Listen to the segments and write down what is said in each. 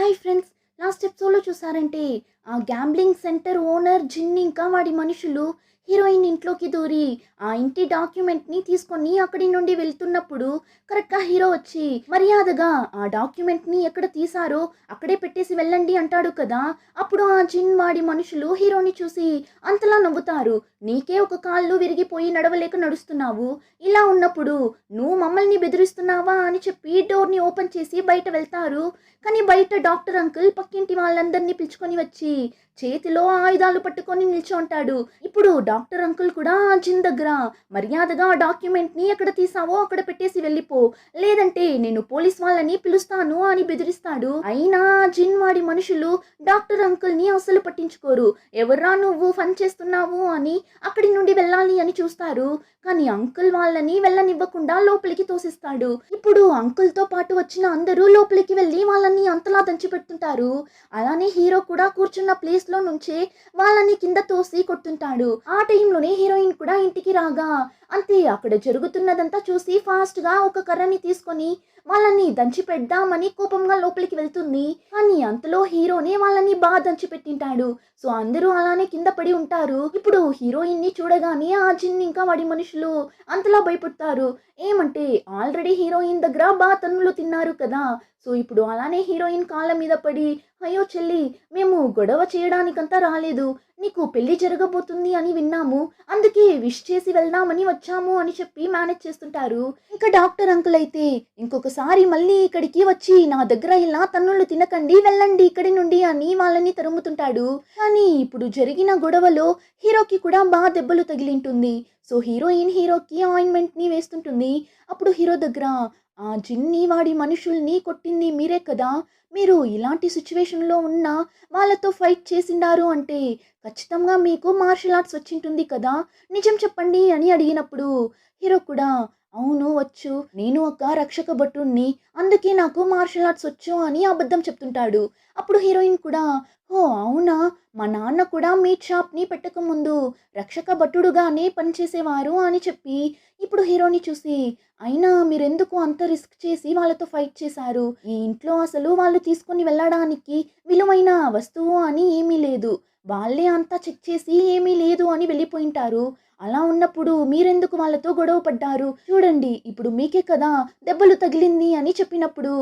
Hi friends, last ఎపిసోడ్లో చూసారంటే ఆ గ్యాంబ్లింగ్ సెంటర్ ఓనర్ జిన్ ఇంకా వాడి మనుషులు హీరోయిన్ ఇంట్లోకి దూరి ఆ ఇంటి డాక్యుమెంట్ని తీసుకొని అక్కడి నుండి వెళ్తున్నప్పుడు కరెక్ట్గా హీరో వచ్చి మర్యాదగా ఆ డాక్యుమెంట్ని ఎక్కడ తీసారో అక్కడే పెట్టేసి వెళ్ళండి అంటాడు కదా. అప్పుడు ఆ జిన్ వాడి మనుషులు హీరోని చూసి అంతలా నవ్వుతారు. నీకే ఒక కాళ్ళు విరిగిపోయి నడవలేక నడుస్తున్నావు, ఇలా ఉన్నప్పుడు నువ్వు మమ్మల్ని బెదిరిస్తున్నావా అని చెప్పి డోర్ని ఓపెన్ చేసి బయట వెళ్తారు. కానీ బయట డాక్టర్ అంకుల్ పక్కింటి వాళ్ళందరినీ పిలుచుకొని వచ్చి చేతిలో ఆయుధాలు పట్టుకొని నిల్చోంటాడు. ఇప్పుడు డాక్టర్ అంకుల్ కూడా ఆ జిన్ దగ్గర మర్యాదగా ఆ డాక్యుమెంట్ని ఎక్కడ తీసావో అక్కడ పెట్టేసి వెళ్ళిపో, లేదంటే నేను పోలీస్ వాళ్ళని పిలుస్తాను అని బెదిరిస్తాడు. అయినా జిన్ వాడి మనుషులు డాక్టర్ అంకుల్ని అస్సలు పట్టించుకోరు. ఎవర్రా నువ్వు ఫన్ చేస్తున్నావు అని అక్కడి నుండి వెళ్ళాలి అని చూస్తారు. కానీ అంకుల్ వాళ్ళని వెళ్ళనివ్వకుండా లోపలికి తోసిస్తాడు. ఇప్పుడు అంకుల్తో పాటు వచ్చిన అందరూ లోపలికి వెళ్ళి వాళ్ళని అంతలా దంచిపెడుతుంటారు. అలానే హీరో కూడా కూర్చున్న ప్లేస్లో నుంచే వాళ్ళని కింద తోసి కొడుతుంటాడు. ఆ టైంలోనే హీరోయిన్ కూడా ఇంటికి రాగా అంతే, అక్కడ జరుగుతున్నదంతా చూసి ఫాస్ట్గా ఒక కర్రని తీసుకొని వాళ్ళని దంచి పెడదామని కోపంగా లోపలికి వెళ్తుంది. కానీ అంతలో హీరోనే వాళ్ళని బాగా దంచి పెట్టింటాడు. సో అందరూ అలానే కింద పడి ఉంటారు. ఇప్పుడు హీరోయిన్ ని చూడగానే ఆ జిన్ ఇంకా వాడి మనుషులు అంతలా భయపడతారు. ఏమంటే ఆల్రెడీ హీరోయిన్ దగ్గర బాగా తన్నులు తిన్నారు కదా. సో ఇప్పుడు అలానే హీరోయిన్ కాళ్ళ మీద పడి, అయ్యో చెల్లి, మేము గొడవ చేయడానికంతా రాలేదు, నీకు పెళ్లి జరగబోతుంది అని విన్నాము, అందుకే విష్ చేసి వెళ్దామని వచ్చాము అని చెప్పి మేనేజ్ చేస్తుంటారు. ఇంకా డాక్టర్ అంకుల్ అయితే ఇంకొకసారి మళ్ళీ ఇక్కడికి వచ్చి నా దగ్గర ఇలా తన్నులు తినకండి, వెళ్ళండి ఇక్కడి నుండి అని వాళ్ళని తరుముతుంటాడు. కానీ ఇప్పుడు జరిగిన గొడవలో హీరోకి కూడా బాగా దెబ్బలు తగిలింటుంది. సో హీరోయిన్ హీరోకి ఆయింట్మెంట్ని వేస్తుంటుంది. అప్పుడు హీరో దగ్గర ఆ జిన్ని వాడి మనుషుల్ని కొట్టింది మీరే కదా, మీరు ఇలాంటి సిచ్యువేషన్లో ఉన్న వాళ్ళతో ఫైట్ చేసిండారు అంటే ఖచ్చితంగా మీకు మార్షల్ ఆర్ట్స్ వచ్చింటుంది కదా, నిజం చెప్పండి అని అడిగినప్పుడు హీరో కూడా అవును వచ్చు, నేను ఒక రక్షక భటుణ్ణి, అందుకే నాకు మార్షల్ ఆర్ట్స్ వచ్చు అని అబద్ధం చెప్తుంటాడు. అప్పుడు హీరోయిన్ కూడా ఓ అవునా, మా నాన్న కూడా మీట్ షాప్ని పెట్టకముందు రక్షక భటుడుగానే పనిచేసేవారు అని చెప్పి ఇప్పుడు హీరోని చూసి అయినా మీరెందుకు అంత రిస్క్ చేసి వాళ్ళతో ఫైట్ చేశారు, ఈ ఇంట్లో అసలు వాళ్ళు తీసుకొని వెళ్ళడానికి విలువైన వస్తువు అని ఏమీ లేదు, వాళ్ళే అంతా చెక్ చేసి ఏమీ లేదు అని వెళ్ళిపోయింటారు, అలా ఉన్నప్పుడు మీరెందుకు వాళ్ళతో గొడవ పడ్డారు, చూడండి ఇప్పుడు మీకే కదా దెబ్బలు తగిలింది అని చెప్పినప్పుడు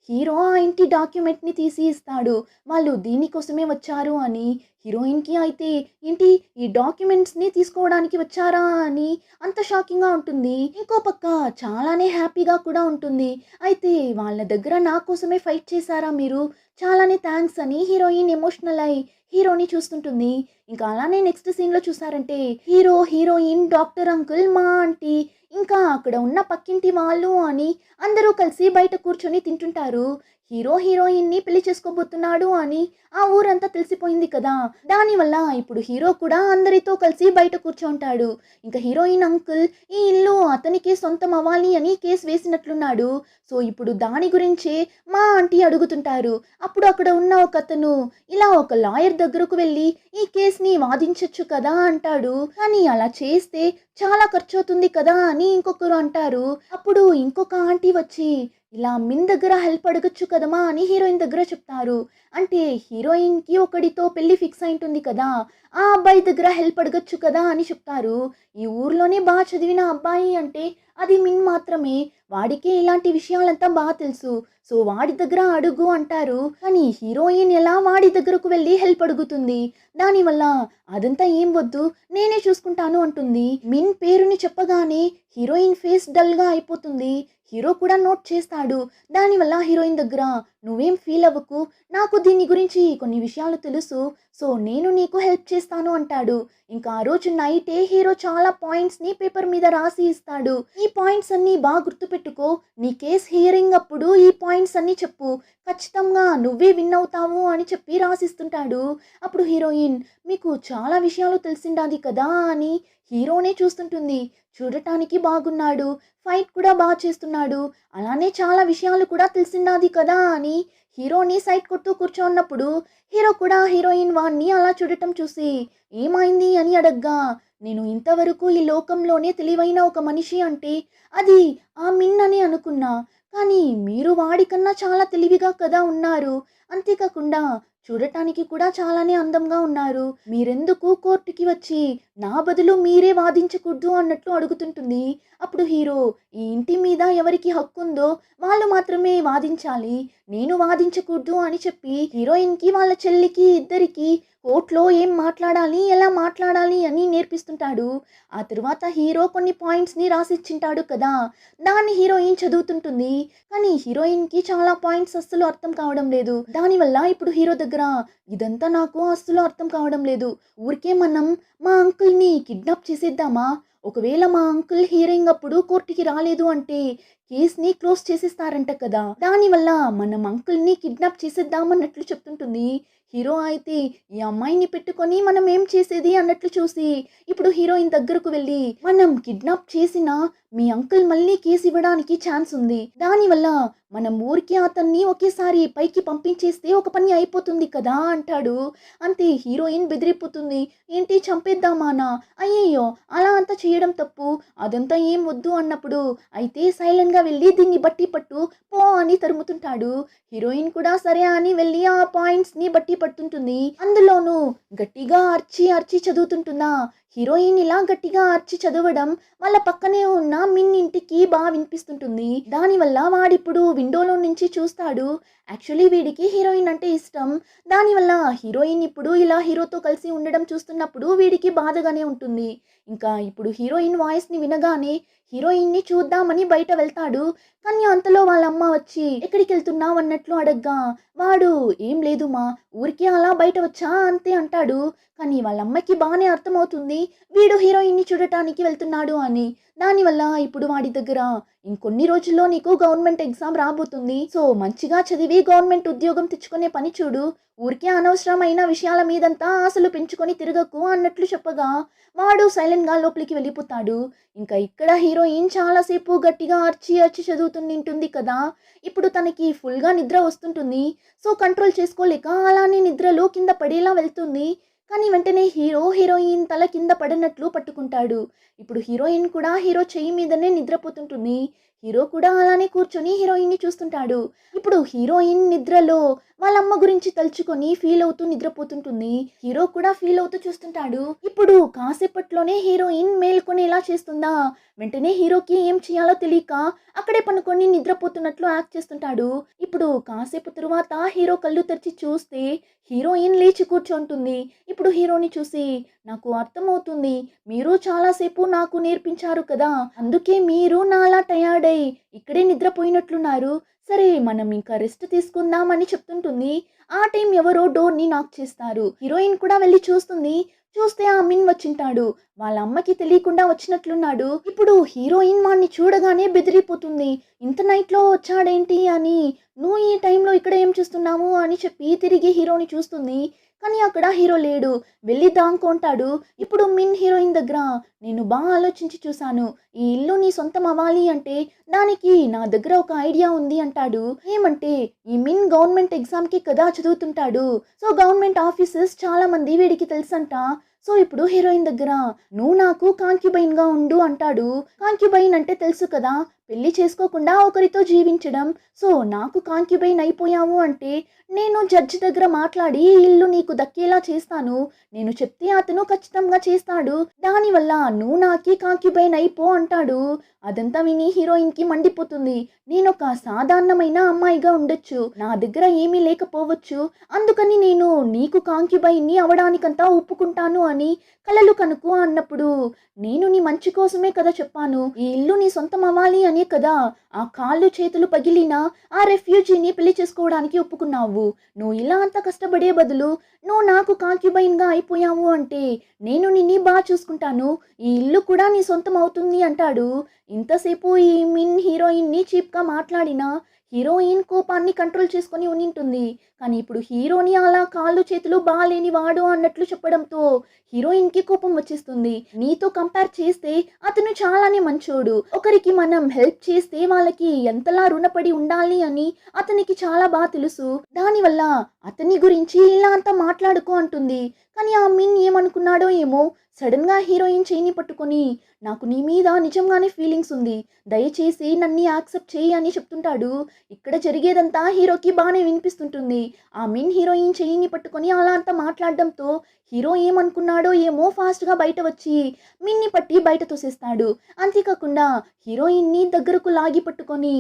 హీరో ఆ ఇంటి డాక్యుమెంట్ని తీసి ఇస్తాడు. వాళ్ళు దీనికోసమే వచ్చారు అని. హీరోయిన్కి అయితే ఏంటి ఈ డాక్యుమెంట్స్ని తీసుకోవడానికి వచ్చారా అని అంత షాకింగ్గా ఉంటుంది. ఇంకో పక్క చాలానే హ్యాపీగా కూడా ఉంటుంది. అయితే వాళ్ళ దగ్గర నా కోసమే ఫైట్ చేశారా మీరు, చాలానే థ్యాంక్స్ అని హీరోయిన్ ఎమోషనల్ అయి హీరోని చూస్తుంటుంది. ఇంకా అలానే నెక్స్ట్ సీన్లో చూసారంటే హీరో హీరోయిన్ డాక్టర్ అంకుల్ మా ఆంటీ ఇంకా అక్కడ ఉన్న పక్కింటి వాళ్ళు అని అందరూ కలిసి బయట కూర్చొని తింటుంటారు. హీరో హీరోయిన్ని పెళ్లి చేసుకోబోతున్నాడు అని ఆ ఊరంతా తెలిసిపోయింది కదా. దానివల్ల ఇప్పుడు హీరో కూడా అందరితో కలిసి బయట కూర్చుంటాడు. ఇంకా హీరోయిన్ అంకుల్ ఈ ఇల్లు అతనికి సొంతం అవ్వాలి అని కేసు వేసినట్లున్నాడు. సో ఇప్పుడు దాని గురించే మా ఆంటీ అడుగుతుంటారు. అప్పుడు అక్కడ ఉన్న ఒక అతను ఇలా ఒక లాయర్ దగ్గరకు వెళ్ళి ఈ కేసుని వాదించొచ్చు కదా అంటాడు. కానీ అలా చేస్తే చాలా ఖర్చు అవుతుంది కదా అని ఇంకొకరు అంటారు. అప్పుడు ఇంకొక ఆంటీ వచ్చి ఇలా మిన్ దగ్గర హెల్ప్ అడగచ్చు కదమా అని హీరోయిన్ దగ్గర చెప్తారు. అంటే హీరోయిన్కి ఒకడితో పెళ్లి ఫిక్స్ అయింటుంది కదా, ఆ అబ్బాయి దగ్గర హెల్ప్ అడగచ్చు కదా అని చెప్తారు. ఈ ఊర్లోనే బాగా చదివిన అబ్బాయి అంటే అది మిన్ మాత్రమే, వాడికే ఇలాంటి విషయాలంతా బాగా తెలుసు, సో వాడి దగ్గర అడుగు అంటారు. కానీ హీరోయిన్ ఎలా వాడి దగ్గరకు వెళ్ళి హెల్ప్ అడుగుతుంది. దానివల్ల అదంతా ఏం వద్దు నేనే చూసుకుంటాను అంటుంది. మిన్ పేరుని చెప్పగానే హీరోయిన్ ఫేస్ డల్గా అయిపోతుంది. హీరో కూడా నోట్ చేస్తాడు. దానివల్ల హీరోయిన్ దగ్గర నువ్వేం ఫీల్ అవ్వకు, నాకు దీని గురించి కొన్ని విషయాలు తెలుసు, సో నేను నీకు హెల్ప్ చేస్తాను అంటాడు. ఇంకా ఆ రోజు నైటే హీరో చాలా పాయింట్స్ని పేపర్ మీద రాసి ఇస్తాడు. ఈ పాయింట్స్ అన్నీ బాగా గుర్తుపెట్టుకో, నీ కేస్ హియరింగ్ అప్పుడు ఈ పాయింట్స్ అన్నీ చెప్పు, ఖచ్చితంగా నువ్వే విన్ అవుతావు అని చెప్పి రాసిస్తుంటాడు. అప్పుడు హీరోయిన్ మీకు చాలా విషయాలు తెలిసిండాది కదా అని హీరోనే చూస్తుంటుంది. చూడటానికి బాగున్నాడు, ఫైట్ కూడా బాగా చేస్తున్నాడు, అలానే చాలా విషయాలు కూడా తెలిసిండాది కదా అని హీరోని సైట్ కొడుతూ కూర్చోన్నప్పుడు హీరో కూడా హీరోయిన్ వాణ్ణి అలా చూడటం చూసి ఏమైంది అని అడగ్గా నేను ఇంతవరకు ఈ లోకంలోనే తెలివైన ఒక మనిషి అంటే అది ఆ మిన్ అని అనుకున్నా, కానీ మీరు వాడికన్నా చాలా తెలివిగా కదా ఉన్నారు, అంతేకాకుండా చూడటానికి కూడా చాలానే అందంగా ఉన్నారు. మీరెందుకు కోర్టుకి వచ్చి నా బదులు మీరే వాదించకూడదు అన్నట్లు అడుగుతుంటుంది. అప్పుడు హీరో, ఈ ఇంటి మీద ఎవరికి హక్కుందో వాళ్ళు మాత్రమే వాదించాలి, నేను వాదించకూడదు అని చెప్పి హీరోయిన్‌కి, వాళ్ళ చెల్లికి ఇద్దరికీ కోర్ట్‌లో ఏం మాట్లాడాలి, ఎలా మాట్లాడాలి అని నేర్పిస్తుంటాడు. ఆ తరువాత హీరో కొన్ని పాయింట్స్‌ని రాసిచ్చింటాడు కదా! దాన్ని హీరోయిన్ చదువుతుంటుంది. కానీ హీరోయిన్‌కి చాలా పాయింట్స్ అస్సలు అర్థం కావడం లేదు. దానివల్ల ఇప్పుడు హీరో దగ్గర ఇదంతా నాకు అస్సలు అర్థం కావడం లేదు. ఊరికే మనం మా అంకుల్‌ని కిడ్నాప్ చేసేద్దామా? ఒకవేళ మా అంకుల్ హియరింగ్ అప్పుడు కోర్ట్‌కి రాలేదు అంటే కేస్‌ని క్లోజ్ చేసేస్తారంట కదా! దానివల్ల మనం అంకుల్‌ని కిడ్నాప్ చేసేద్దాం అన్నట్లు చెప్తుంటుంది. హీరో అయితే ఈ అమ్మాయిని పెట్టుకొని మనం ఏం చేసేది అన్నట్లు చూసి ఇప్పుడు హీరోయిన్ దగ్గరకు వెళ్ళి, మనం కిడ్నాప్ చేసినా మీ అంకుల్ మళ్ళీ కేసు ఇవ్వడానికి ఛాన్స్ ఉంది. దానివల్ల మనం ఊరికే అతన్ని ఒకేసారి పైకి పంపించేస్తే ఒక పని అయిపోతుంది కదా అంటాడు. అంతే హీరోయిన్ బెదిరిపోతుంది. ఏంటి చంపేద్దామానా? అయ్యయ్యో! అలా అంతా చేయడం తప్పు. అదంతా ఏం వద్దు అన్నప్పుడు అయితే సైలెంట్‌గా వెళ్ళి దీన్ని బట్టి పట్టు పో అని తరుముతుంటాడు. హీరోయిన్ కూడా సరే అని వెళ్ళి ఆ పాయింట్స్‌ని బట్టి పడుతుంటుంది. అందులోనూ గట్టిగా అరిచి అరిచి చదువుతుంటుందా! హీరోయిన్ ఇలా గట్టిగా అరిచి చదవడం వాళ్ళ పక్కనే ఉన్న మిన్ ఇంటికి వినిపిస్తుంటుంది. దానివల్ల వాడిప్పుడు విండోలో నుంచి చూస్తాడు. యాక్చువల్లీ వీడికి హీరోయిన్ అంటే ఇష్టం. దానివల్ల హీరోయిన్ ఇప్పుడు ఇలా హీరోతో కలిసి ఉండడం చూస్తున్నప్పుడు వీడికి బాధగానే ఉంటుంది. ఇంకా ఇప్పుడు హీరోయిన్ వాయిస్‌ని వినగానే హీరోయిన్‌ని చూద్దామని బయట వెళ్తాడు. కానీ అంతలో వాళ్ళ అమ్మ వచ్చి ఎక్కడికెళ్తున్నావు అన్నట్లు అడగ్గా వాడు ఏం లేదు మా, ఊరికే అలా బయట వచ్చా అంతే అంటాడు. కానీ వాళ్ళ అమ్మకి బాగానే అర్థమవుతుంది వీడు హీరోయిన్‌ని చూడటానికి వెళ్తున్నాడు అని. దానివల్ల ఇప్పుడు వాడి దగ్గర ఇంకొన్ని రోజుల్లో నీకు గవర్నమెంట్ ఎగ్జామ్ రాబోతుంది. సో మంచిగా చదివి గవర్నమెంట్ ఉద్యోగం తెచ్చుకునే పని చూడు. ఊరికే అనవసరమైన విషయాల మీదంతా ఆశలు పెంచుకొని తిరగకు అన్నట్లు చెప్పగా వాడు సైలెంట్‌గా లోపలికి వెళ్ళిపోతాడు. ఇంకా ఇక్కడ హీరోయిన్ చాలాసేపు గట్టిగా అరిచి అరిచి చదువుతుంటుంది కదా! ఇప్పుడు తనకి ఫుల్‌గా నిద్ర వస్తుంటుంది. సో కంట్రోల్ చేసుకోలేక అలానే నిద్రలో కింద పడేలా వెళ్తుంది. కానీ వెంటనే హీరో హీరోయిన్ తల కింద పడినట్లు పట్టుకుంటాడు. ఇప్పుడు హీరోయిన్ కూడా హీరో చెయ్యి మీదనే నిద్రపోతుంటుంది. హీరో కూడా అలానే కూర్చొని హీరోయిన్‌ని చూస్తుంటాడు. ఇప్పుడు హీరోయిన్ నిద్రలో వాళ్ళ అమ్మ గురించి తలుచుకొని ఫీల్ అవుతూ నిద్రపోతుంటుంది. హీరో కూడా ఫీల్ అవుతూ చూస్తుంటాడు. ఇప్పుడు కాసేపట్లోనే హీరోయిన్ మేల్కొనేలా చేస్తుందా! వెంటనే హీరోకి ఏం చేయాలో తెలియక అక్కడే పనుకొని నిద్రపోతున్నట్లు యాక్ట్ చేస్తుంటాడు. ఇప్పుడు కాసేపు తరువాత హీరో కళ్ళు తెరిచి చూస్తే హీరోయిన్ లేచి కూర్చుంటుంది. ఇప్పుడు హీరోని చూసి, నాకు అర్థమవుతుంది, మీరు చాలాసేపు నాకు నేర్పించారు కదా! అందుకే మీరు నాలా టయర్డ్ అయ్యి ఇక్కడే నిద్రపోయినట్లున్నారు. సరే మనం ఇంకా రెస్ట్ తీసుకుందాం అని చెప్తుంటుంది. ఆ టైం ఎవరో డోర్‌ని నాక్ చేస్తారు. హీరోయిన్ కూడా వెళ్ళి చూస్తుంది. చూస్తే ఆ మిన్ వచ్చింటాడు. వాళ్ళ అమ్మకి తెలియకుండా వచ్చినట్లున్నాడు. ఇప్పుడు హీరోయిన్ వాడిని చూడగానే బెదిరిపోతుంది. ఇంత నైట్‌లో వచ్చాడేంటి అని. నువ్వు ఈ టైంలో ఇక్కడ ఏం చేస్తున్నావు అని చెప్పి తిరిగి హీరోని చూస్తుంది. కానీ అక్కడ హీరో లేడు. వెళ్ళి దాంకుంటాడు. ఇప్పుడు మిన్ హీరోయిన్ దగ్గర, నేను ఆలోచించి చూశాను. ఈ ఇల్లు నీ సొంతం అవ్వాలి అంటే దానికి నా దగ్గర ఒక ఐడియా ఉంది అంటాడు. ఏమంటే ఈ మిన్ గవర్నమెంట్ ఎగ్జామ్‌కి కదా చదువుతుంటాడు. సో గవర్నమెంట్ ఆఫీసర్స్ చాలా మంది వీడికి తెలుసంట. సో ఇప్పుడు హీరోయిన్ దగ్గర, నువ్వు నాకు కాంక్యుబైన్‌గా ఉండు అంటాడు. కాంక్యుబైన్ అంటే తెలుసు కదా! పెళ్లి చేసుకోకుండా ఒకరితో జీవించడం. సో నాకు కాంక్యుబైన్ అయిపోయావు అంటే నేను జడ్జి దగ్గర మాట్లాడి ఈ ఇల్లు నీకు దక్కేలా చేస్తాను. నేను చెప్తే అతను ఖచ్చితంగా చేస్తాడు. దానివల్ల నువ్వు నాకి కాంక్యుబైన్ అయిపో అంటాడు. అదంతా విని హీరోయిన్‌కి మండిపోతుంది. నేనొక సాధారణమైన అమ్మాయిగా ఉండొచ్చు. నా దగ్గర ఏమీ లేకపోవచ్చు. అందుకని నేను నీకు కాంక్యుబైన్‌ని అవ్వడానికంతా ఒప్పుకుంటాను అని కలలు కనుకు అన్నప్పుడు, నేను నీ మంచి కోసమే కదా చెప్పాను. ఈ ఇల్లు నీ సొంతం అవ్వాలి అనే కదా ఆ కాళ్ళు చేతులు పగిలిన ఆ రెఫ్యూజీని పెళ్లి చేసుకోవడానికి ఒప్పుకున్నావు. నువ్వు ఇలా అంతా కష్టపడే బదులు నువ్వు నాకు కాంక్యుబైన్‌గా అయిపోయావు అంటే నేను నిన్ని చూసుకుంటాను. ఈ ఇల్లు కూడా నీ సొంతం అవుతుంది అంటాడు. ఇంతసేపు ఈ మిన్ హీరోయిన్‌ని చీప్‌గా మాట్లాడినా హీరోయిన్ కోపాన్ని కంట్రోల్ చేసుకొని ఉండింటుంది. కానీ ఇప్పుడు హీరోని అలా కాళ్ళు చేతులు బాలేని వాడు అన్నట్లు చెప్పడంతో హీరోయిన్‌కి కోపం వచ్చేస్తుంది. నీతో కంపేర్ చేస్తే అతను చాలానే మంచోడు. ఒకరికి మనం హెల్ప్ చేస్తే వాళ్ళకి ఎంతలా రుణపడి ఉండాలి అని అతనికి చాలా తెలుసు. దానివల్ల అతని గురించి ఇలా అంతా మాట్లాడుకో అంటుంది. కానీ ఆ మిన్ ఏమనుకున్నాడో ఏమో, సడన్గా హీరోయిన్ చేయిని పట్టుకొని నాకు నీ మీద నిజంగానే ఫీలింగ్స్ ఉంది, దయచేసి నన్ను యాక్సెప్ట్ చేయి అని చెప్తుంటాడు. ఇక్కడ జరిగేదంతా హీరోకి బాగానే వినిపిస్తుంటుంది. ఆ మెయిన్ హీరోయిన్ చేయిని పట్టుకొని అలా అంతా మాట్లాడడంతో హీరో ఏమనుకున్నాడో ఏమో ఫాస్ట్గా బయట వచ్చి మిన్ని పట్టి బయట తోసేస్తాడు. అంతేకాకుండా హీరోయిన్ని దగ్గరకు లాగి పట్టుకొని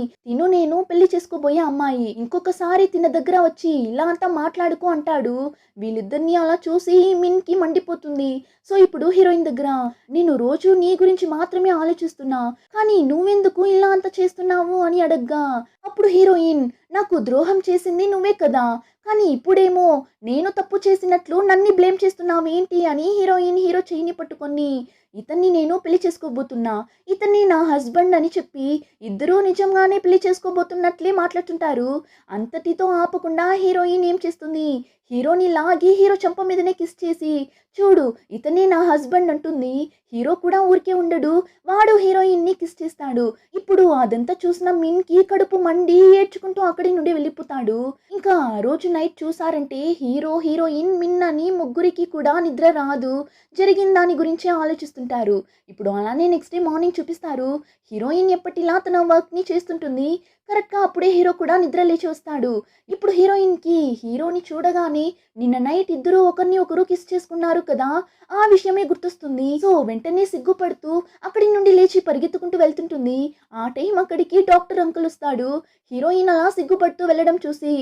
నేను పెళ్లి చేసుకోబోయే అమ్మాయి, ఇంకొకసారి తిన దగ్గర వచ్చి ఇలా అంతా మాట్లాడుకో అంటాడు. వీళ్ళిద్దరిని అలా చూసి మిన్కి మండిపోతుంది. సో ఇప్పుడు హీరోయిన్ దగ్గర నేను రోజు నీ గురించి మాత్రమే ఆలోచిస్తున్నా, కానీ నువ్వెందుకు ఇలా అంత చేస్తున్నావు అని అడగ్గా అప్పుడు హీరోయిన్ నాకు ద్రోహం చేసింది నువ్వే కదా, కానీ ఇప్పుడేమో నేను తప్పు చేసినట్లు నన్ను బ్లేమ్ చేస్తున్నావేంటి అని హీరోయిన్ హీరో చెయ్యిని పట్టుకొని ఇతన్ని నేను పెళ్లి చేసుకోబోతున్నా, ఇతన్ని నా హస్బెండ్ అని చెప్పి ఇద్దరూ నిజంగానే పెళ్లి చేసుకోబోతున్నట్లే మాట్లాడుతుంటారు. అంతటితో ఆపకుండా హీరోయిన్ ఏం చేస్తుంది, హీరోని లాగి హీరో చెంప మీదనే కిస్ చేసి చూడు ఇతనే నా హస్బెండ్ అంటుంది. హీరో కూడా ఊరికే ఉండడు, వాడు హీరోయిన్ని కిస్ చేస్తాడు. ఇప్పుడు అదంతా చూసిన మిన్కి కడుపు మండి ఏడ్చుకుంటూ అక్కడి నుండి వెళ్ళిపోతాడు. ఇంకా ఆ రోజు నైట్ చూసారంటే హీరో హీరోయిన్ మిన్ అని ముగ్గురికి కూడా నిద్ర రాదు, జరిగిన దాని గురించే ఆలోచిస్తుంటారు. ఇప్పుడు అలానే నెక్స్ట్ డే మార్నింగ్ చూపిస్తారు. హీరోయిన్ ఎప్పటిలా తన వర్క్ని చేస్తుంటుంది. కరెక్ట్గా అప్పుడే హీరో కూడా నిద్ర లేచి వస్తాడు. ఇప్పుడు హీరోయిన్కి హీరోని చూడగానే నిన్న నైట్ ఇద్దరు ఒకరిని ఒకరు కిస్ చేసుకున్నారు కదా, ఆ విషయమే గుర్తొస్తుంది. సో వెంటనే సిగ్గుపడుతూ అక్కడి నుండి లేచి పరిగెత్తుకుంటూ వెళ్తుంటుంది. ఆ టైం అక్కడికి డాక్టర్ అంకుల్ వస్తాడు. హీరోయిన్ అలా సిగ్గుపడుతూ వెళ్ళడం చూసి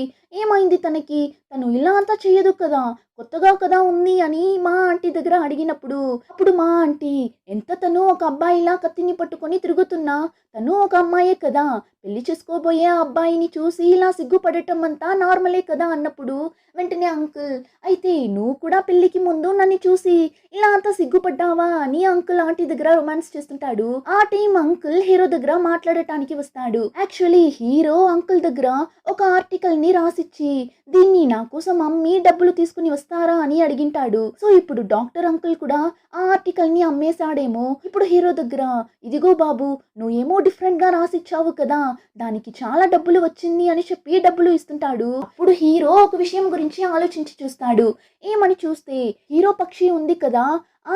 ఏమైంది తనకి, తను ఇలా అంతా చేయదు కదా, కొత్తగా కదా ఉంది అని మా ఆంటీ దగ్గర అడిగినప్పుడు అప్పుడు మా ఆంటీ ఎంత తను ఒక అబ్బాయిలా కత్తిని పట్టుకొని తిరుగుతున్నా తను ఒక అమ్మాయే కదా, పెళ్లి చేసుకోబోయే అబ్బాయిని చూసి ఇలా సిగ్గుపడటం అంతా నార్మలే కదా అన్నప్పుడు వెంటనే అంకుల్ అయితే నువ్వు కూడా పెళ్లికి ముందు నన్ను చూసి ఇలా అంతా సిగ్గుపడ్డావా అని అంకుల్ ఆంటీ దగ్గర రొమాన్స్ చేస్తుంటాడు. ఆ టైం అంకుల్ హీరో దగ్గర మాట్లాడటానికి వస్తాడు. యాక్చువల్లీ హీరో అంకుల్ దగ్గర ఒక ఆర్టికల్ ని రాసిచ్చి దీన్ని నా కోసం అమ్మి డబ్బులు తీసుకుని వస్తారా అని అడిగింటాడు. సో ఇప్పుడు డాక్టర్ అంకుల్ కూడా ఆ ఆర్టికల్ ని అమ్మేశాడేమో. ఇప్పుడు హీరో దగ్గర ఇదిగో బాబు నువ్వేమో డిఫరెంట్ గా రాసిచ్చావు కదా, దానికి చాలా డబ్బులు వచ్చింది అని చెప్పి డబ్బులు ఇస్తుంటాడు. అప్పుడు హీరో ఒక విషయం గురించి ఆలోచించి చూస్తాడు. ఏమని చూస్తే హీరో పక్షి ఉంది కదా,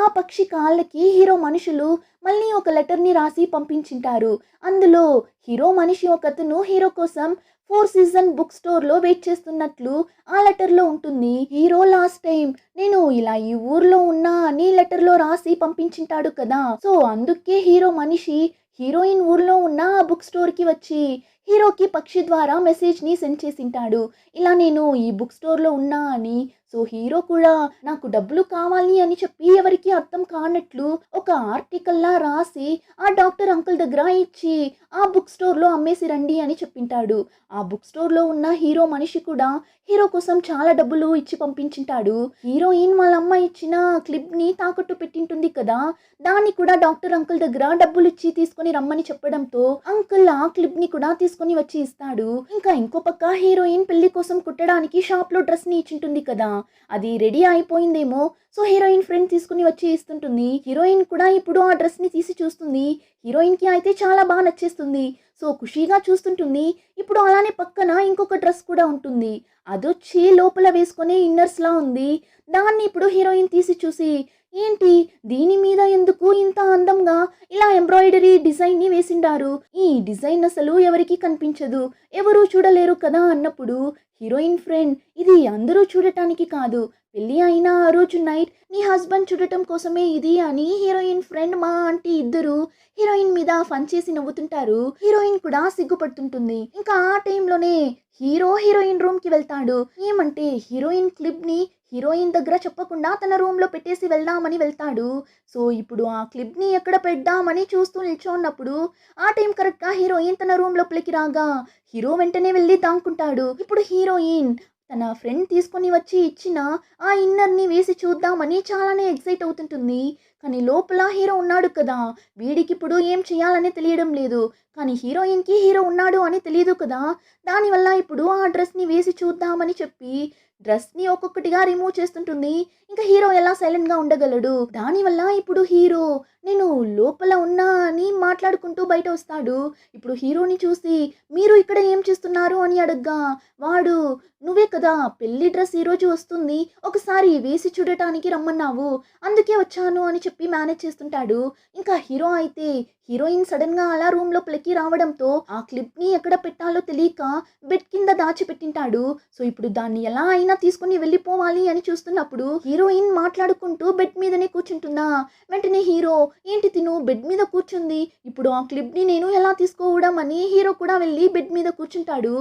ఆ పక్షి కాళ్ళకి హీరో మనుషులు మళ్ళీ ఒక లెటర్ని రాసి పంపించింటారు. అందులో హీరో మనిషి ఒకతను హీరో కోసం 4 సీజన్ బుక్ స్టోర్లో వెయిట్ చేస్తున్నట్లు ఆ లెటర్లో ఉంటుంది. హీరో లాస్ట్ టైం నేను ఇలా ఈ ఊర్లో ఉన్నా అని లెటర్లో రాసి పంపించింటాడు కదా, సో అందుకే హీరో మనిషి హీరోయిన్ ఊర్లో ఉన్న ఆ బుక్ స్టోర్కి వచ్చి హీరోకి పక్షి ద్వారా మెసేజ్ని సెండ్ చేసింటాడు, ఇలా నేను ఈ బుక్ స్టోర్లో ఉన్నా అని. సో హీరో కూడా నాకు డబ్బులు కావాలి అని చెప్పి ఎవరికి అర్థం కానట్లు ఒక ఆర్టికల్లా రాసి ఆ డాక్టర్ అంకుల్ దగ్గర ఇచ్చి ఆ బుక్ స్టోర్లో అమ్మేసి రండి అని చెప్పింటాడు. ఆ బుక్ స్టోర్లో ఉన్న హీరో మనిషి కూడా హీరో కోసం చాలా డబ్బులు ఇచ్చి పంపించింటాడు. హీరోయిన్ వాళ్ళ అమ్మ ఇచ్చిన క్లిప్ని తాకట్టు పెట్టింటుంది కదా, దాన్ని కూడా డాక్టర్ అంకుల్ దగ్గర డబ్బులు ఇచ్చి తీసుకొని రమ్మని చెప్పడంతో అంకుల్ ఆ క్లిప్ని కూడా తీసుకొని వచ్చి ఇస్తాడు. ఇంకా ఇంకో పక్క హీరోయిన్ పెళ్లి కోసం కుట్టడానికి షాప్లో డ్రెస్ని ఇచ్చింటుంది కదా, అది రెడీ అయిపోయిందేమో. సో హీరోయిన్ ఫ్రెండ్ తీసుకుని వచ్చి ఇస్తుంటుంది. హీరోయిన్ కూడా ఇప్పుడు ఆ డ్రెస్ని తీసి చూస్తుంది. హీరోయిన్కి అయితే చాలా బాగా నచ్చేస్తుంది. సో ఖుషీగా చూస్తుంటుంది. ఇప్పుడు అలానే పక్కన ఇంకొక డ్రెస్ కూడా ఉంటుంది, అదొచ్చి లోపల వేసుకునే ఇన్నర్స్లా ఉంది. దాన్ని ఇప్పుడు హీరోయిన్ తీసి చూసి ఏంటి దీని మీద ఎందుకు ఇంత అందంగా ఇలా ఎంబ్రాయిడరీ డిజైన్ని వేసిండారు, ఈ డిజైన్ అసలు ఎవరికి కనిపించదు, ఎవరు చూడలేరు కదా అన్నప్పుడు హీరోయిన్ ఫ్రెండ్ ఇది అందరూ చూడటానికి కాదు, పెళ్ళి అయినా ఆ రోజు నైట్ నీ హస్బెండ్ చూడటం కోసమే ఇది అని హీరోయిన్ ఫ్రెండ్ మా ఆంటీ ఇద్దరు హీరోయిన్ మీద ఫన్ చేసి నవ్వుతుంటారు. హీరోయిన్ కూడా సిగ్గుపడుతుంటుంది. ఇంకా ఆ టైంలోనే హీరో హీరోయిన్ రూమ్ కి వెళ్తాడు. ఏమంటే హీరోయిన్ క్లిప్ ని హీరోయిన్ దగ్గర చెప్పకుండా తన రూమ్ లో పెట్టేసి వెళ్దామని వెళ్తాడు. సో ఇప్పుడు ఆ క్లిప్ ని ఎక్కడ పెడదామని చూస్తూ నిల్చోన్నప్పుడు ఆ టైం కరెక్ట్ గా హీరోయిన్ తన రూమ్ లోపలికి రాగా హీరో వెంటనే వెళ్ళి దాక్కుంటాడు. ఇప్పుడు హీరోయిన్ తన ఫ్రెండ్ తీసుకొని వచ్చి ఇచ్చిన ఆ ఇన్నర్ని వేసి చూద్దామని చాలానే ఎక్సైట్ అవుతుంటుంది. కానీ లోపల హీరో ఉన్నాడు కదా, వీడికి ఇప్పుడు ఏం చేయాలని తెలియడం లేదు. కానీ హీరోయిన్కి హీరో ఉన్నాడు అని తెలియదు కదా, దానివల్ల ఇప్పుడు ఆ డ్రెస్ని వేసి చూద్దామని చెప్పి డ్రెస్ని ఒక్కొక్కటిగా రిమూవ్ చేస్తుంటుంది. ఇంకా హీరో ఎలా సైలెంట్గా ఉండగలడు. దానివల్ల ఇప్పుడు హీరో నేను లోపల ఉన్నా అని మాట్లాడుకుంటూ బయట వస్తాడు. ఇప్పుడు హీరోని చూసి మీరు ఇక్కడ ఏం చేస్తున్నారు అని అడగ్గా వాడు నువ్వే కదా పెళ్లి డ్రెస్ ఈరోజు వస్తుంది, ఒకసారి వేసి చూడటానికి రమ్మన్నావు, అందుకే వచ్చాను అని చెప్పి మేనేజ్ చేస్తుంటాడు. ఇంకా హీరో అయితే హీరోయిన్ సడన్‌గా అలా రూమ్ లోపలికి రావడంతో ఆ క్లిప్‌ని ఎక్కడ పెట్టాలో తెలియక బెడ్ కింద దాచిపెట్టింటాడు. సో, ఇప్పుడు దాన్ని ఎలా అయినా తీసుకొని వెళ్ళిపోవాలి అని చూస్తున్నప్పుడు హీరోయిన్ మాట్లాడుకుంటూ బెడ్ మీదనే కూర్చుంటుందా. వెంటనే హీరో, ఏంటి తిను బెడ్ మీద కూర్చుంది, ఇప్పుడు ఆ క్లిప్‌ని నేను ఎలా తీసుకోవడం అని హీరో కూడా వెళ్ళి బెడ్ మీద కూర్చుంటాడు.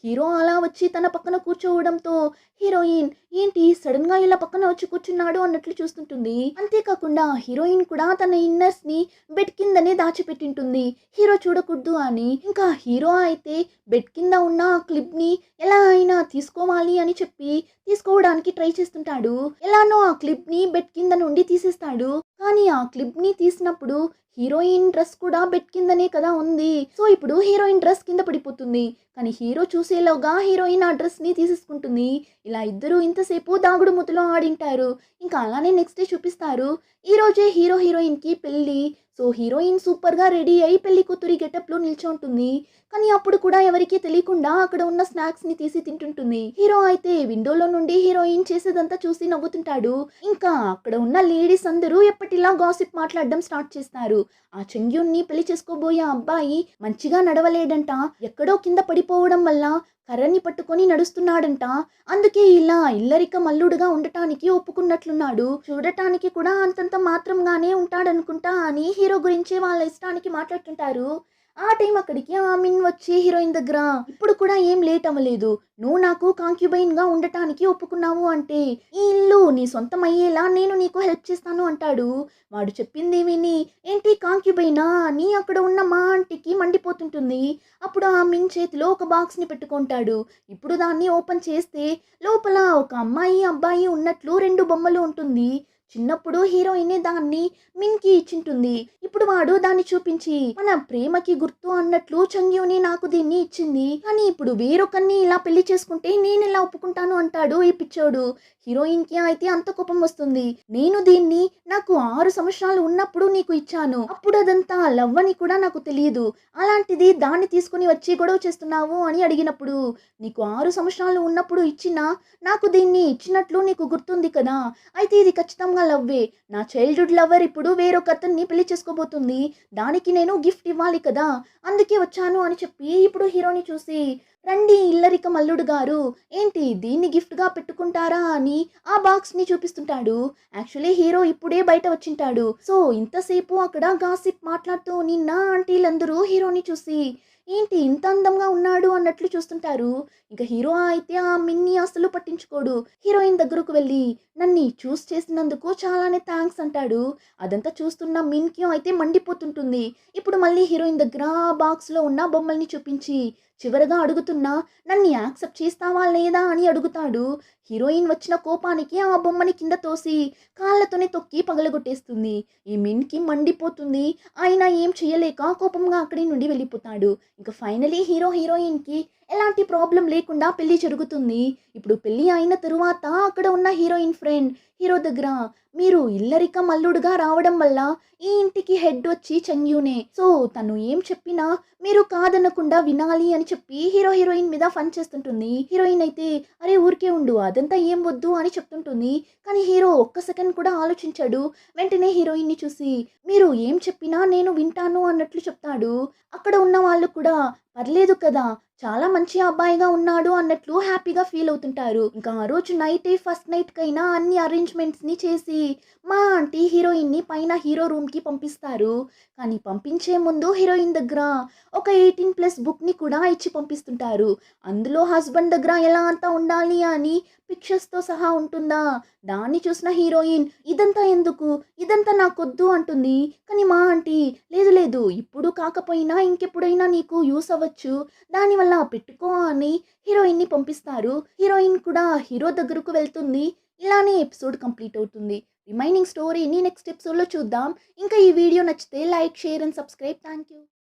హీరో అలా వచ్చి తన పక్కన కూర్చోవడంతో హీరోయిన్, ఏంటి సడన్‌గా ఇలా పక్కన వచ్చి కూర్చున్నాడు అన్నట్లు చూస్తుంటుంది. అంతేకాకుండా హీరోయిన్ కూడా తన ఇన్నర్స్‌ని బెడ్ కిందనే దాచిపెట్టింటుంది, హీరో చూడకూడదు అని. ఇంకా హీరో అయితే బెడ్ కింద ఉన్న ఆ క్లిప్‌ని ఎలా అయినా తీసుకోవాలి అని చెప్పి తీసుకోవడానికి ట్రై చేస్తుంటాడు. ఎలానో ఆ క్లిప్‌ని బెడ్ కింద నుండి తీసేస్తాడు. కానీ ఆ క్లిప్‌ని తీసినప్పుడు హీరోయిన్ డ్రెస్ కూడా బెడ్ కిందనే కదా ఉంది. సో, ఇప్పుడు హీరోయిన్ డ్రెస్ కింద పడిపోతుంది. కానీ హీరో చూసేలోగా హీరోయిన్ ఆ డ్రెస్‌ని తీసేసుకుంటుంది. ఇలా ఇద్దరు ఇంతసేపు దాగుడు మూతలు ఆడింటారు. ఇంకా అలానే నెక్స్ట్ డే చూపిస్తారు. ఈరోజే హీరో హీరోయిన్‌కి పెళ్లి. సో, హీరోయిన్ సూపర్‌గా రెడీ అయ్యి పెళ్లి కూతురి గెటప్‌లో నిల్చుంటుంది. కానీ అప్పుడు కూడా ఎవరికీ తెలియకుండా అక్కడ ఉన్న స్నాక్స్‌ని తీసి తింటుంటుంది. హీరో అయితే విండోలో నుండి హీరోయిన్ చేసేదంతా చూసి నవ్వుతుంటాడు. ఇంకా అక్కడ ఉన్న లేడీస్ అందరూ ఎప్పటిలా గాసిప్ మాట్లాడడం స్టార్ట్ చేస్తారు. ఆ చెంగ్యున్ని పెళ్లి చేసుకోబోయే అబ్బాయి మంచిగా నడవలేడంట. ఎక్కడో కింద పడిపోవడం వల్ల కర్రని పట్టుకొని నడుస్తున్నాడంట. అందుకే ఇలా ఇల్లరిక మల్లుడుగా ఉండటానికి ఒప్పుకున్నట్లున్నాడు. చూడటానికి కూడా అంతంత మాత్రంగానే ఉంటాడనుకుంటా అని హీరో గురించి వాళ్ళ ఇష్టానికి మాట్లాడుతుంటారు. ఆ టైం అక్కడికి ఆమిన్ వచ్చి హీరోయిన్ దగ్గర, ఇప్పుడు కూడా ఏం లేట్ అవ్వలేదు, నువ్వు నాకు కాంక్యుబైన్‌గా ఉండటానికి ఒప్పుకున్నావు అంటే ఈ ఇల్లు నీ సొంతం అయ్యేలా నేను నీకు హెల్ప్ చేస్తాను అంటాడు. వాడు చెప్పింది విని, ఏంటి కాంక్యుబైనా అని అక్కడ ఉన్న మా ఆంటీకి మండిపోతుంటుంది. అప్పుడు ఆమిన్ చేతిలో ఒక బాక్స్‌ని పెట్టుకుంటాడు. ఇప్పుడు దాన్ని ఓపెన్ చేస్తే లోపల ఒక అమ్మాయి, అబ్బాయి ఉన్నట్లు 2 బొమ్మలు ఉంటుంది. చిన్నప్పుడు హీరోయినే దాన్ని మిన్‌కి ఇచ్చింటుంది. ఇప్పుడు వాడు దాన్ని చూపించి, మన ప్రేమకి గుర్తు అన్నట్లు చంగ్యూని నాకు దీన్ని ఇచ్చింది. కానీ ఇప్పుడు వేరొకరిని ఇలా పెళ్లి చేసుకుంటే నేనెలా ఒప్పుకుంటాను అంటాడు ఈ పిచ్చోడు. హీరోయిన్‌కి అయితే అంత కోపం వస్తుంది. నేను దీన్ని నాకు 6 సంవత్సరాలు ఉన్నప్పుడు నీకు ఇచ్చాను. అప్పుడు అదంతా లవ్ అని కూడా నాకు తెలియదు. అలాంటిది దాన్ని తీసుకొని వచ్చి గొడవ చేస్తున్నావు అని అడిగినప్పుడు, నీకు 6 సంవత్సరాలు ఉన్నప్పుడు ఇచ్చినా నాకు దీన్ని ఇచ్చినట్లు నీకు గుర్తుంది కదా. అయితే ఇది ఖచ్చితంగా లవ్వే. నా చైల్డ్‌హుడ్ లవర్ ఇప్పుడు వేరొకతన్ని పెళ్లి చేసుకోబోతుంది. దానికి నేను గిఫ్ట్ ఇవ్వాలి కదా. అందుకే వచ్చాను అని చెప్పి ఇప్పుడు హీరోని చూసి, రండి ఇల్లరిక మల్లుడు గారు, ఏంటి దీన్ని గిఫ్ట్‌గా పెట్టుకుంటారా అని ఆ బాక్స్‌ని చూపిస్తుంటాడు. యాక్చువల్లీ హీరో ఇప్పుడే బయట వచ్చింటాడు. సో, ఇంతసేపు అక్కడ గాసిప్ మాట్లాడుతూ నిన్న ఆంటీలందరూ హీరోని చూసి, ఏంటి ఇంత అందంగా ఉన్నాడు అన్నట్లు చూస్తుంటారు. ఇంకా హీరో అయితే ఆ మిన్ని అసలు పట్టించుకోడు. హీరోయిన్ దగ్గరకు వెళ్ళి, నన్ని చూస్ చేసినందుకు చాలానే థ్యాంక్స్ అంటాడు. అదంతా చూస్తున్న మిన్‌కి అయితే మండిపోతుంటుంది. ఇప్పుడు మళ్ళీ హీరోయిన్ దగ్గర ఆ బాక్స్‌లో ఉన్న బొమ్మల్ని చూపించి చివరగా అడుగుతున్నా, నన్ను యాక్సెప్ట్ చేస్తావా లేదా అని అడుగుతాడు. హీరోయిన్ వచ్చిన కోపానికి ఆ బొమ్మని కింద తోసి కాళ్ళతోనే తొక్కి పగలగొట్టేస్తుంది. ఈ మిన్‌కి మండిపోతుంది. అయినా ఏం చేయలేక కోపంగా అక్కడి నుండి వెళ్ళిపోతాడు. ఇంకా ఫైనలీ హీరో హీరోయిన్‌కి ఎలాంటి ప్రాబ్లం లేకుండా పెళ్లి జరుగుతుంది. ఇప్పుడు పెళ్లి అయిన తరువాత అక్కడ ఉన్న హీరోయిన్ ఫ్రెండ్ హీరో దగ్గర, మీరు ఇల్లరిక మల్లుడుగా రావడం వల్ల ఈ ఇంటికి హెడ్ వచ్చి చంగ్యూనే. సో, తను ఏం చెప్పినా మీరు కాదనకుండా వినాలి అని చెప్పి హీరో హీరోయిన్ మీద ఫన్ చేస్తుంటుంది. హీరోయిన్ అయితే, అరే ఊరికే ఉండు అదంతా ఏం వద్దు అని చెప్తుంటుంది. కానీ హీరో ఒక్క సెకండ్ కూడా ఆలోచించాడు. వెంటనే హీరోయిన్ని చూసి, మీరు ఏం చెప్పినా నేను వింటాను అన్నట్లు చెప్తాడు. అక్కడ ఉన్న వాళ్ళు కూడా, పర్లేదు కదా, చాలా మంచి అబ్బాయిగా ఉన్నాడు అన్నట్లు హ్యాపీగా ఫీల్ అవుతుంటారు. ఇంకా ఆ రోజు నైటే ఫస్ట్ నైట్‌కైనా అన్ని అరేంజ్‌మెంట్స్‌ని చేసి మా ఆంటీ హీరోయిన్‌ని పైన హీరో రూమ్‌కి పంపిస్తారు. కానీ పంపించే ముందు హీరోయిన్ దగ్గర ఒక 18+ బుక్‌ని కూడా ఇచ్చి పంపిస్తుంటారు. అందులో హస్బెండ్ దగ్గర ఎలా అంతా ఉండాలి అని పిక్చర్స్‌తో సహా ఉంటుందా. దాన్ని చూసిన హీరోయిన్, ఇదంతా ఎందుకు, ఇదంతా నాకొద్దు అంటుంది. కానీ మా ఆంటీ, లేదు లేదు ఇప్పుడు కాకపోయినా ఇంకెప్పుడైనా నీకు యూస్ అవ్వచ్చు, దానివల్ల పెట్టుకో అని హీరోయిన్ని పంపిస్తారు. హీరోయిన్ కూడా హీరో దగ్గరకు వెళ్తుంది. ఇలానే ఎపిసోడ్ కంప్లీట్ అవుతుంది. రిమైనింగ్ స్టోరీని నెక్స్ట్ ఎపిసోడ్‌లో చూద్దాం. ఇంకా ఈ వీడియో నచ్చితే like, share and subscribe. Thank you.